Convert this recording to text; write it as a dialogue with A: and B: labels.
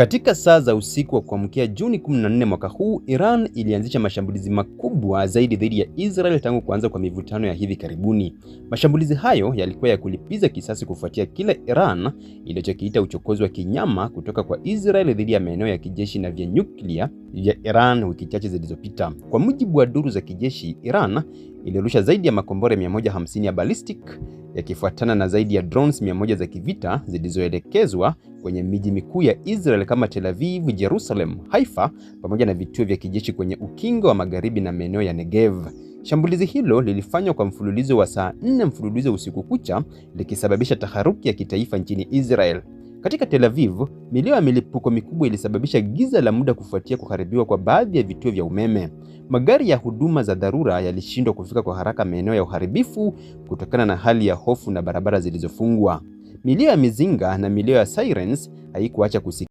A: Katika saa za usiku wa kuamkia Juni 14 mwaka huu, Iran ilianzisha mashambulizi makubwa zaidi dhidi ya Israel tangu kuanza kwa mivutano ya hivi karibuni. Mashambulizi hayo yalikuwa ya kulipiza kisasi kufuatia kile Iran ilichokiita uchokozi wa kinyama kutoka kwa Israel dhidi ya maeneo ya kijeshi na vya nyuklia vya Iran wiki chache zilizopita. Kwa mujibu wa duru za kijeshi, Iran ilirusha zaidi ya makombora 150 ya ballistic yakifuatana na zaidi ya drones 100 za kivita zilizoelekezwa kwenye miji mikuu ya Israel kama Tel Aviv, Jerusalem, Haifa pamoja na vituo vya kijeshi kwenye ukingo wa magharibi na maeneo ya Negev. Shambulizi hilo lilifanywa kwa mfululizo wa saa 4 mfululizo usiku kucha, likisababisha taharuki ya kitaifa nchini Israel. Katika Tel Aviv, milio ya milipuko mikubwa ilisababisha giza la muda kufuatia kuharibiwa kwa baadhi ya vituo vya umeme. Magari ya huduma za dharura yalishindwa kufika kwa haraka maeneo ya uharibifu kutokana na hali ya hofu na barabara zilizofungwa. Milio ya mizinga na milio ya sirens haikuacha kusikika.